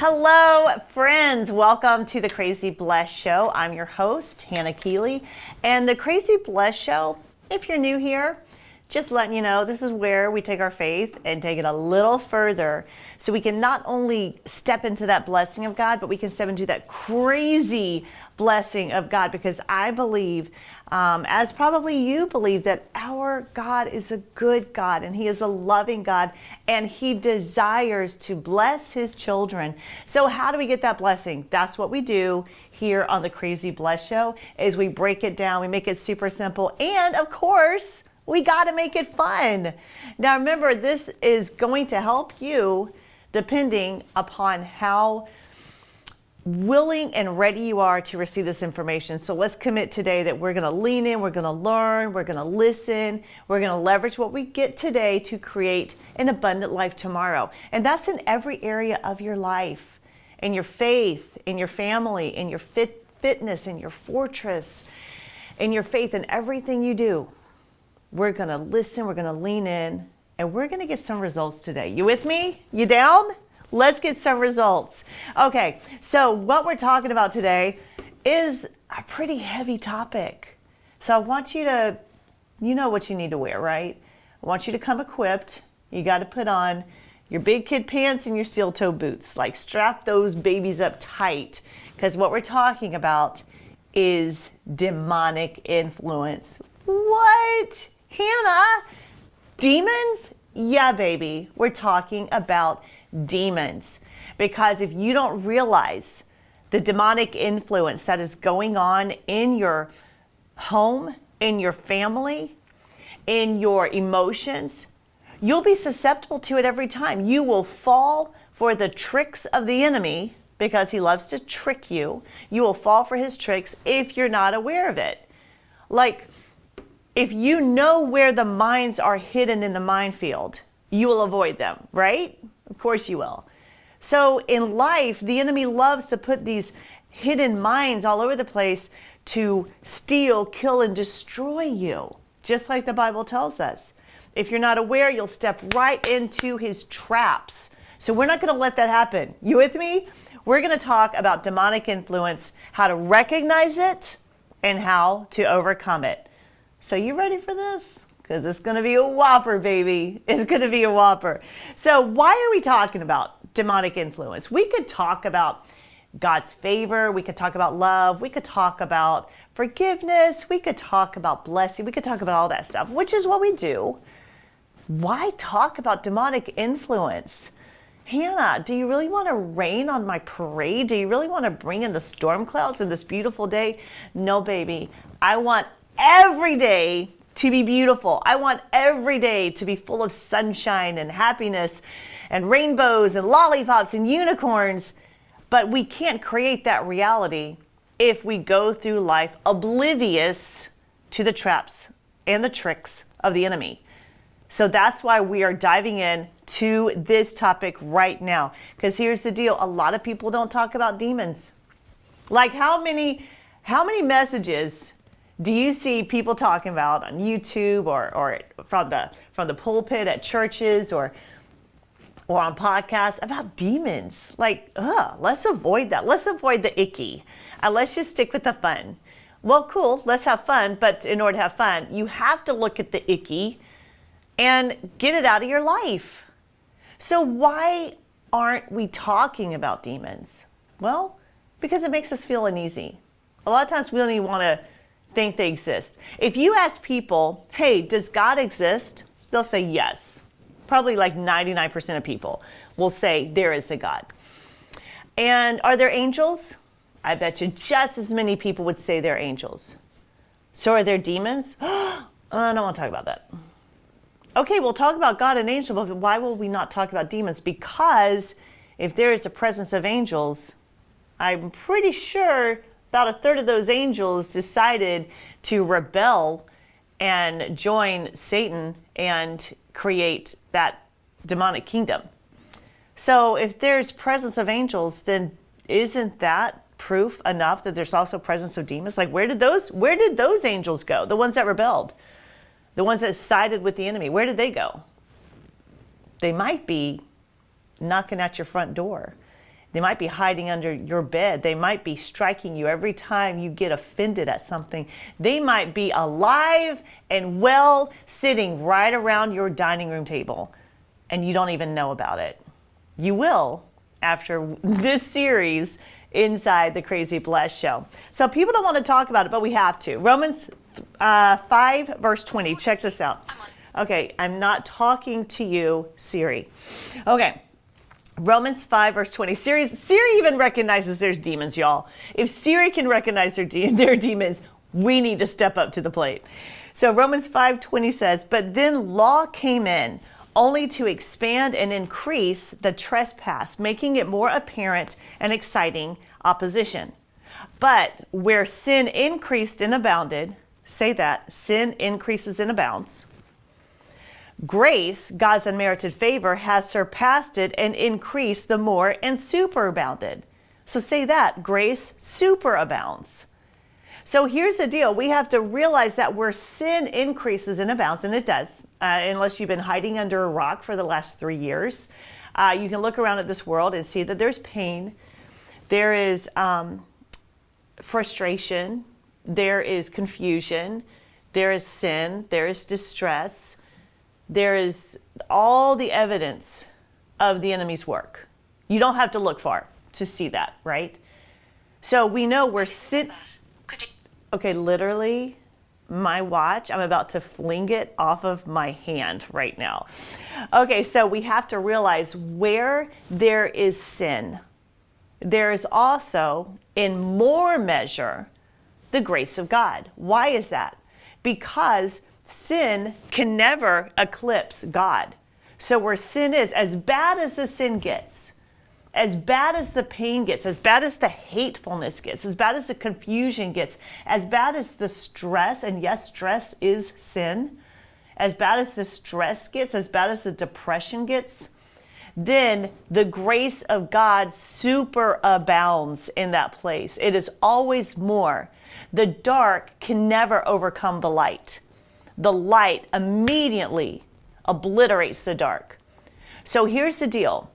Hello, friends. Welcome to the Crazy Blessed Show. I'm your host, Hannah Keeley. And the Crazy Blessed Show, if you're new here, just letting you know, this is where we take our faith and take it a little further so we can not only step into that blessing of God, but we can step into that crazy blessing of God, because I believe, as probably you believe, that our God is a good God and He is a loving God and He desires to bless His children. So how do we get that blessing? That's what we do here on the Crazy Blessed Show, is we break it down, we make it super simple, and of course, we got to make it fun. Now remember, this is going to help you depending upon how willing and ready you are to receive this information. So let's commit today that we're going to lean in, we're going to learn, we're going to listen, we're going to leverage what we get today to create an abundant life tomorrow. And that's in every area of your life, in your faith, in your family, in your fitness, in your fortress, in your faith, in everything you do. We're going to listen, we're going to lean in, and we're going to get some results today. You with me? You down? Let's get some results. Okay, so what we're talking about today is a pretty heavy topic. So I want you to, you know what you need to wear, right? I want you to come equipped. You got to put on your big kid pants and your steel toe boots. Like, strap those babies up tight, because what we're talking about is demonic influence. What? Hannah, demons? Yeah, baby. We're talking about demons. Because if you don't realize the demonic influence that is going on in your home, in your family, in your emotions, you'll be susceptible to it every time. You will fall for the tricks of the enemy, because he loves to trick you. You will fall for his tricks if you're not aware of it. Like, if you know where the mines are hidden in the minefield, you will avoid them, right? Of course you will. So in life, the enemy loves to put these hidden mines all over the place to steal, kill, and destroy you, just like the Bible tells us. If you're not aware, you'll step right into his traps. So we're not going to let that happen. You with me? We're going to talk about demonic influence, how to recognize it, and how to overcome it. So you ready for this? Because it's going to be a whopper, baby. It's going to be a whopper. So why are we talking about demonic influence? We could talk about God's favor. We could talk about love. We could talk about forgiveness. We could talk about blessing. We could talk about all that stuff, which is what we do. Why talk about demonic influence? Hannah, do you really want to rain on my parade? Do you really want to bring in the storm clouds in this beautiful day? No, baby. I want every day to be beautiful. I want every day to be full of sunshine and happiness and rainbows and lollipops and unicorns. But we can't create that reality if we go through life oblivious to the traps and the tricks of the enemy. So that's why we are diving in to this topic right now. Because here's the deal. A lot of people don't talk about demons. Like, how many messages do you see people talking about on YouTube or from the pulpit at churches or on podcasts about demons? Like, let's avoid that. Let's avoid the icky. And let's just stick with the fun. Well, cool. Let's have fun. But in order to have fun, you have to look at the icky and get it out of your life. So why aren't we talking about demons? Well, because it makes us feel uneasy. A lot of times we don't even want to think they exist. If you ask people, hey, does God exist? They'll say yes. Probably like 99% of people will say there is a God. And are there angels? I bet you just as many people would say they're angels. So are there demons? I don't want to talk about that. Okay, we'll talk about God and angels, but why will we not talk about demons? Because if there is a presence of angels, I'm pretty sure about a third of those angels decided to rebel and join Satan and create that demonic kingdom. So if there's presence of angels, then isn't that proof enough that there's also presence of demons? Like, where did those angels go? The ones that rebelled, the ones that sided with the enemy, where did they go? They might be knocking at your front door. They might be hiding under your bed. They might be striking you every time you get offended at something. They might be alive and well sitting right around your dining room table, and you don't even know about it. You will after this series inside the Crazy Blessed Show. So people don't want to talk about it, but we have to. Romans 5 verse 20. Check this out. Okay, I'm not talking to you, Siri. Okay. Romans 5 verse 20. Siri even recognizes there's demons, y'all. If Siri can recognize their demons, we need to step up to the plate. So Romans 5:20 says, "But then law came in, only to expand and increase the trespass, making it more apparent and exciting opposition. But where sin increased and abounded," say that, sin increases and abounds, "grace, God's unmerited favor, has surpassed it and increased the more and superabounded." So say that, grace superabounds. So here's the deal. We have to realize that where sin increases and abounds, and it does, unless you've been hiding under a rock for the last 3 years, you can look around at this world and see that there's pain, there is frustration, there is confusion, there is sin, there is distress. There is all the evidence of the enemy's work. You don't have to look far to see that, right? So we know we're okay, literally, my watch, I'm about to fling it off of my hand right now. Okay, so we have to realize where there is sin, there is also, in more measure, the grace of God. Why is that? Because sin can never eclipse God. So where sin is, as bad as the sin gets, as bad as the pain gets, as bad as the hatefulness gets, as bad as the confusion gets, as bad as the stress, and yes, stress is sin, as bad as the stress gets, as bad as the depression gets, then the grace of God superabounds in that place. It is always more. The dark can never overcome the light. The light immediately obliterates the dark. So here's the deal.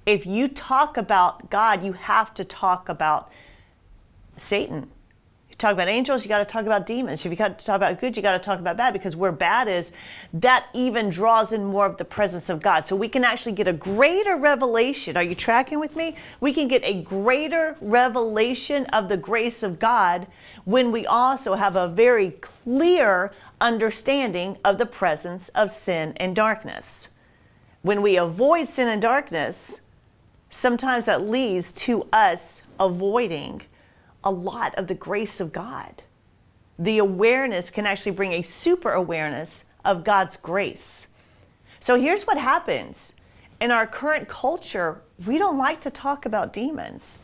If you talk about God, you have to talk about Satan. You talk about angels, you got to talk about demons. If you got to talk about good, you got to talk about bad, because where bad is, that even draws in more of the presence of God. So we can actually get a greater revelation. Are you tracking with me? We can get a greater revelation of the grace of God when we also have a very clear understanding of the presence of sin and darkness. When we avoid sin and darkness, sometimes that leads to us avoiding a lot of the grace of God. The awareness can actually bring a super awareness of God's grace. So here's what happens. In our current culture, we don't like to talk about demons.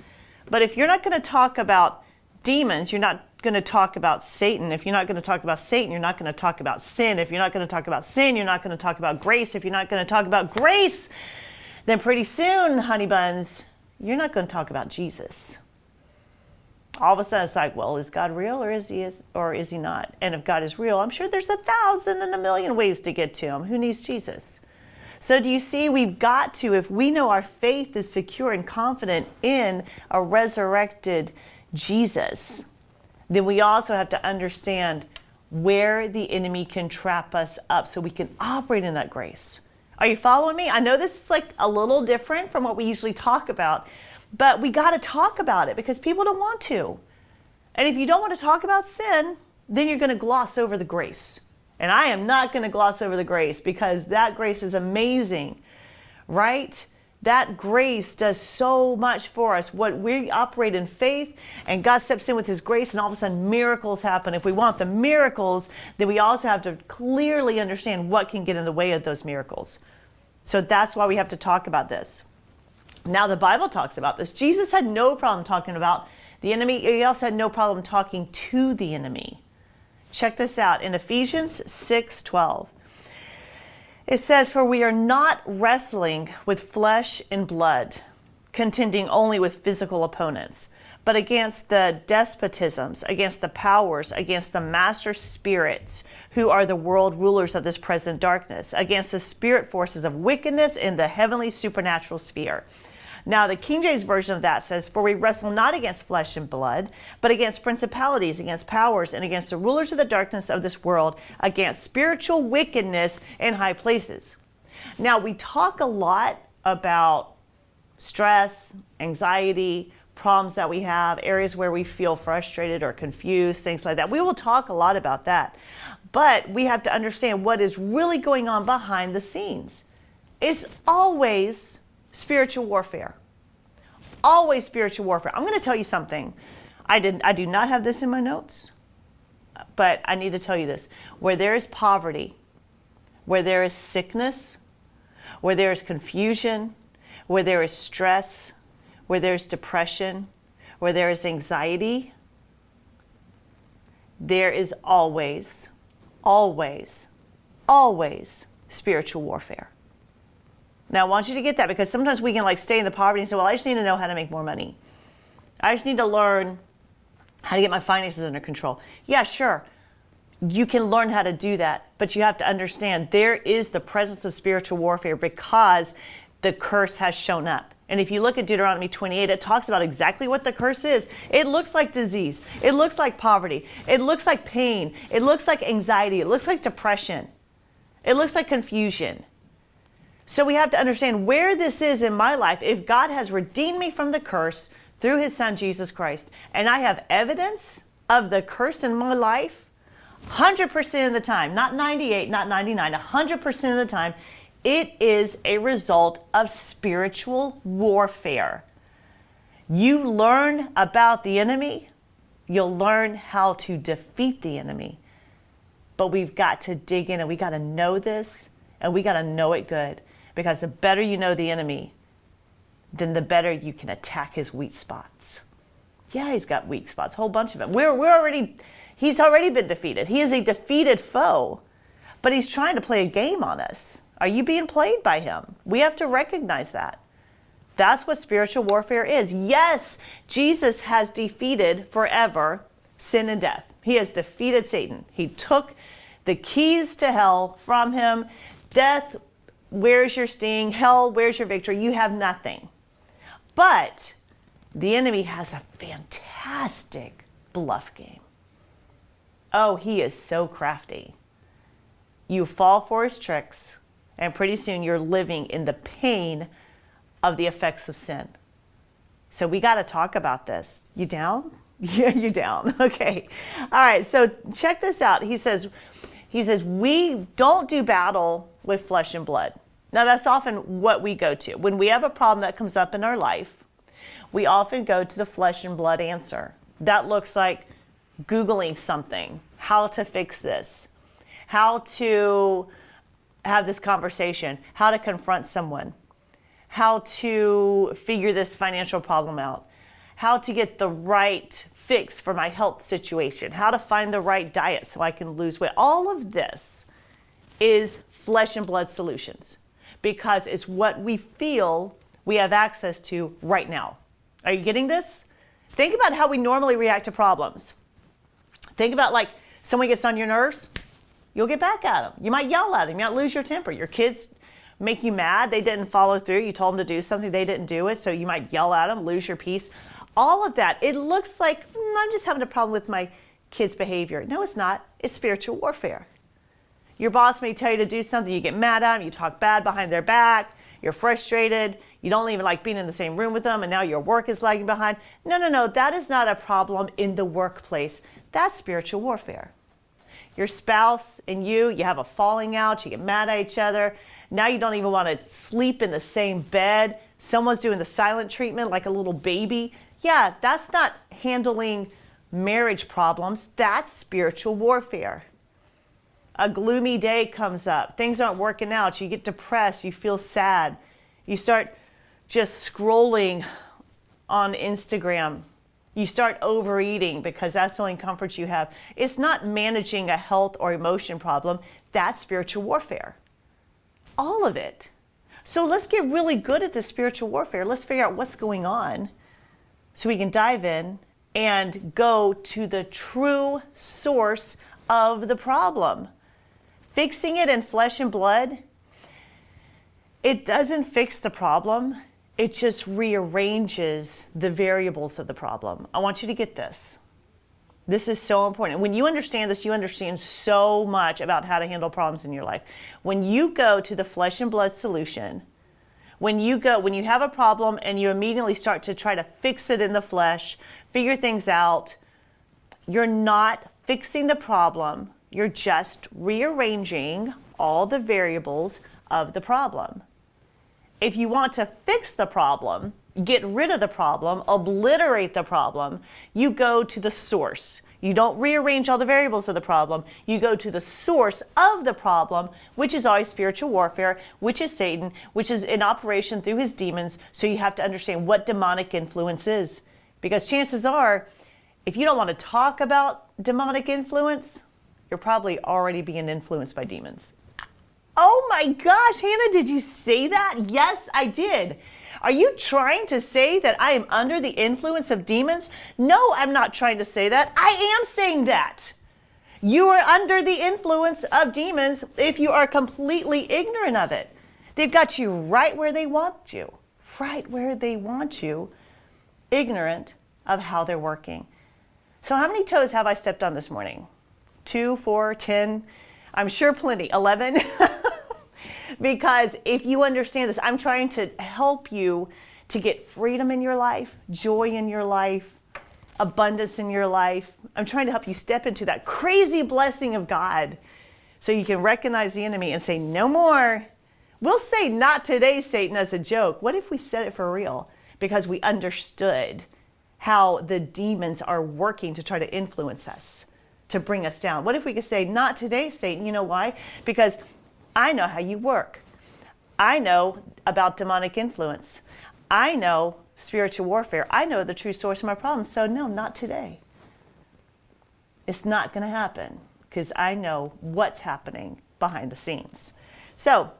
But if you're not going to talk about demons, you're not going to talk about Satan. If you're not going to talk about Satan, you're not going to talk about sin. If you're not going to talk about sin, you're not going to talk about grace. If you're not going to talk about grace, then pretty soon, honey buns, you're not going to talk about Jesus. All of a sudden it's like, well, is God real or is he not? And if God is real, I'm sure there's 1,000 and a million ways to get to him. Who needs Jesus? So do you see, we've got to, if we know our faith is secure and confident in a resurrected Jesus, then we also have to understand where the enemy can trap us up so we can operate in that grace. Are you following me? I know this is like a little different from what we usually talk about, but we got to talk about it because people don't want to. And if you don't want to talk about sin, then you're going to gloss over the grace. And I am not going to gloss over the grace, because that grace is amazing, right? That grace does so much for us. What we operate in faith, and God steps in with his grace, and all of a sudden miracles happen. If we want the miracles, then we also have to clearly understand what can get in the way of those miracles. So that's why we have to talk about this. Now the Bible talks about this. Jesus had no problem talking about the enemy. He also had no problem talking to the enemy. Check this out in Ephesians 6:12. It says, "For we are not wrestling with flesh and blood, contending only with physical opponents, but against the despotisms, against the powers, against the master spirits who are the world rulers of this present darkness, against the spirit forces of wickedness in the heavenly supernatural sphere." Now, the King James Version of that says, "For we wrestle not against flesh and blood, but against principalities, against powers, and against the rulers of the darkness of this world, against spiritual wickedness in high places." Now, we talk a lot about stress, anxiety, problems that we have, areas where we feel frustrated or confused, things like that. We will talk a lot about that. But we have to understand what is really going on behind the scenes. It's always spiritual warfare. Always spiritual warfare. I'm going to tell you something. I do not have this in my notes, but I need to tell you this. Where there is poverty, where there is sickness, where there is confusion, where there is stress, where there is depression, where there is anxiety, there is always spiritual warfare. Now, I want you to get that, because sometimes we can stay in the poverty and say, well, I just need to know how to make more money. I just need to learn how to get my finances under control. Yeah, sure. You can learn how to do that, but you have to understand there is the presence of spiritual warfare because the curse has shown up. And if you look at Deuteronomy 28, it talks about exactly what the curse is. It looks like disease. It looks like poverty. It looks like pain. It looks like anxiety. It looks like depression. It looks like confusion. So we have to understand where this is in my life. If God has redeemed me from the curse through his son, Jesus Christ, and I have evidence of the curse in my life, 100% of the time, not 98, not 99, 100% of the time, it is a result of spiritual warfare. You learn about the enemy, you'll learn how to defeat the enemy. But we've got to dig in, and we got to know this, and we got to know it good. Because the better you know the enemy, then the better you can attack his weak spots. Yeah, he's got weak spots, a whole bunch of them. He's already been defeated. He is a defeated foe, but he's trying to play a game on us. Are you being played by him? We have to recognize that. That's what spiritual warfare is. Yes, Jesus has defeated forever sin and death. He has defeated Satan. He took the keys to hell from him. Death, where's your sting? Hell, where's your victory? You have nothing. But the enemy has a fantastic bluff game. Oh, he is so crafty. You fall for his tricks, and pretty soon you're living in the pain of the effects of sin. So we got to talk about this. You down? Yeah, you down. Okay. All right. So check this out. He says, we don't do battle with flesh and blood. Now, that's often what we go to. When we have a problem that comes up in our life, we often go to the flesh and blood answer. That looks like Googling something, how to fix this, how to have this conversation, how to confront someone, how to figure this financial problem out, how to get the right fix for my health situation, how to find the right diet so I can lose weight. All of this is flesh and blood solutions because it's what we feel we have access to right now. Are you getting this? Think about how we normally react to problems. Think about like someone gets on your nerves, you'll get back at them. You might yell at them, you might lose your temper. Your kids make you mad, they didn't follow through, you told them to do something, they didn't do it, so you might yell at them, lose your peace. All of that, it looks like, I'm just having a problem with my kid's behavior. No, it's not. It's spiritual warfare. Your boss may tell you to do something, you get mad at them, you talk bad behind their back, you're frustrated, you don't even like being in the same room with them, and now your work is lagging behind. No, that is not a problem in the workplace. That's spiritual warfare. Your spouse and you have a falling out, you get mad at each other. Now you don't even want to sleep in the same bed. Someone's doing the silent treatment like a little baby. Yeah, that's not handling marriage problems. That's spiritual warfare. A gloomy day comes up. Things aren't working out. You get depressed. You feel sad. You start just scrolling on Instagram. You start overeating because that's the only comfort you have. It's not managing a health or emotion problem. That's spiritual warfare. All of it. So let's get really good at this spiritual warfare. Let's figure out what's going on so we can dive in and go to the true source of the problem. Fixing it in flesh and blood, it doesn't fix the problem. it just rearranges the variables of the problem. I want you to get this. This is so important. When you understand this, you understand so much about how to handle problems in your life. When you go to the flesh and blood solution, when you have a problem and you immediately start to try to fix it in the flesh, figure things out, you're not fixing the problem. You're just rearranging all the variables of the problem. If you want to fix the problem, get rid of the problem, obliterate the problem, you go to the source. You don't rearrange all the variables of the problem. You go to the source of the problem, which is always spiritual warfare, which is Satan, which is in operation through his demons. So you have to understand what demonic influence is. Because chances are, if you don't want to talk about demonic influence, you're probably already being influenced by demons. Oh my gosh, Hannah, did you say that? Yes, I did. Are you trying to say that I am under the influence of demons? No, I'm not trying to say that. I am saying that. You are under the influence of demons if you are completely ignorant of it. They've got you right where they want you, ignorant of how they're working. So how many toes have I stepped on this morning? 2, 4, 10? I'm sure plenty. 11? Because if you understand this, I'm trying to help you to get freedom in your life, joy in your life, abundance in your life. I'm trying to help you step into that crazy blessing of God so you can recognize the enemy and say, no more. We'll say, not today, Satan, as a joke. What if we said it for real? Because we understood how the demons are working to try to influence us, to bring us down. What if we could say, not today, Satan? You know why? Because I know how you work. I know about demonic influence. I know spiritual warfare. I know the true source of my problems. So no, not today. It's not going to happen because I know what's happening behind the scenes. So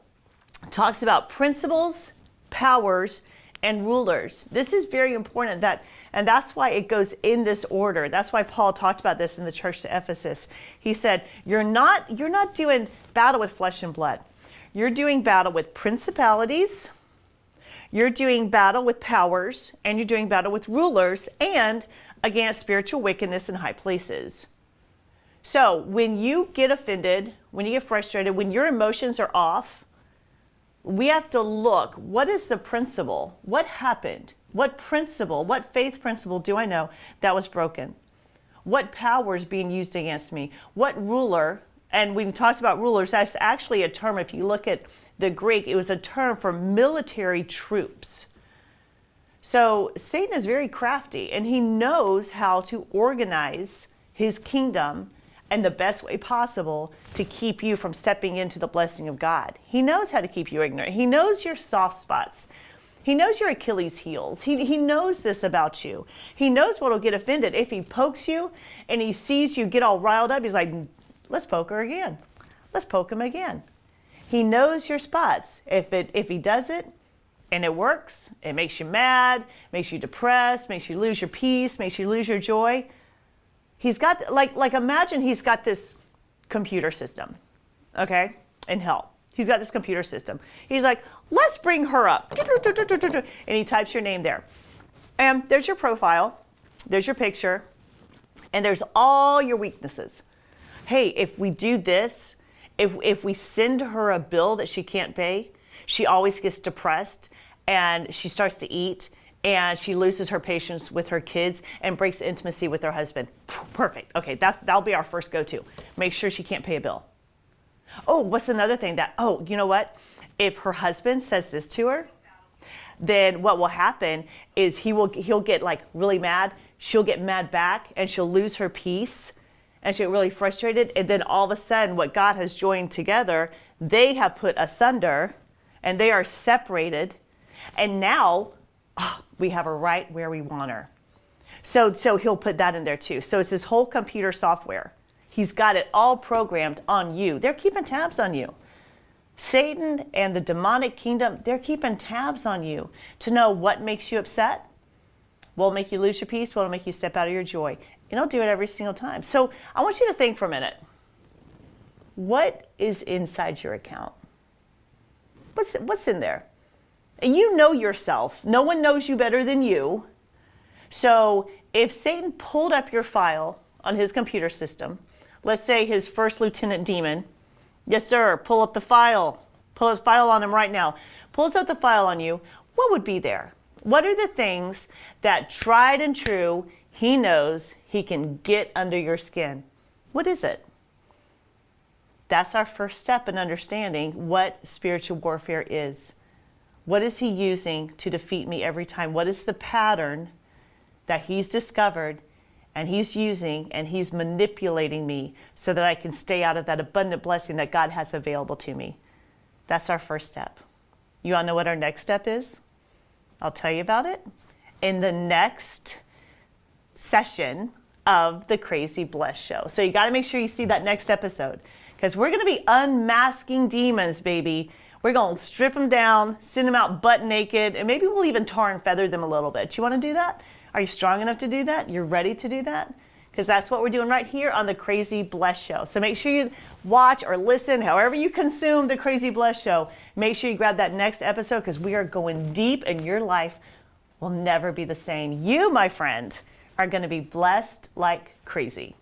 it talks about principles, powers, and rulers. This is very important, and that's why it goes in this order. That's why Paul talked about this in the church to Ephesus. He said, you're not doing battle with flesh and blood. You're doing battle with principalities, you're doing battle with powers, and you're doing battle with rulers and against spiritual wickedness in high places. So when you get offended, when you get frustrated, when your emotions are off, we have to look, what is the principle? What happened? What principle, what faith principle do I know that was broken? What power is being used against me? What ruler? And when we talk about rulers, that's actually a term, if you look at the Greek, it was a term for military troops. So Satan is very crafty, and he knows how to organize his kingdom in the best way possible to keep you from stepping into the blessing of God. He knows how to keep you ignorant. He knows your soft spots. He knows your Achilles heels. He knows this about you. He knows what will get offended. If he pokes you and he sees you get all riled up, he's like, let's poke her again. Let's poke him again. He knows your spots. If he does it and it works, it makes you mad, makes you depressed, makes you lose your peace, makes you lose your joy. He's got, like imagine he's got this computer system, okay, in hell. He's got this computer system. He's like, let's bring her up. And he types your name there. And there's your profile, there's your picture, and there's all your weaknesses. Hey, if we do this, if we send her a bill that she can't pay, she always gets depressed and she starts to eat and she loses her patience with her kids and breaks intimacy with her husband. Perfect. Okay, that'll be our first go-to. Make sure she can't pay a bill. Oh, what's another thing you know what? If her husband says this to her, then what will happen is he'll get like really mad. She'll get mad back and she'll lose her peace and she'll get really frustrated. And then all of a sudden what God has joined together, they have put asunder and they are separated. And now we have her right where we want her. So he'll put that in there too. So it's this whole computer software. He's got it all programmed on you. They're keeping tabs on you. Satan and the demonic kingdom, they're keeping tabs on you to know what makes you upset, what will make you lose your peace, what will make you step out of your joy. And he'll do it every single time. So I want you to think for a minute. What is inside your account? What's in there? You know yourself. No one knows you better than you. So if Satan pulled up your file on his computer system, let's say his first lieutenant demon, yes sir, pull up the file. Pull the file on him right now. Pulls up the file on you, what would be there? What are the things that tried and true he knows he can get under your skin? What is it? That's our first step in understanding what spiritual warfare is. What is he using to defeat me every time? What is the pattern that he's discovered and he's using and he's manipulating me so that I can stay out of that abundant blessing that God has available to me? That's our first step. You all know what our next step is? I'll tell you about it in the next session of the Crazy Blessed Show. So you got to make sure you see that next episode, because we're going to be unmasking demons, baby. We're going to strip them down, send them out butt naked, and maybe we'll even tar and feather them a little bit. You want to do that? Are you strong enough to do that? You're ready to do that? Because that's what we're doing right here on the Crazy Blessed Show. So make sure you watch or listen, however you consume the Crazy Blessed Show. Make sure you grab that next episode, because we are going deep and your life will never be the same. You, my friend, are going to be blessed like crazy.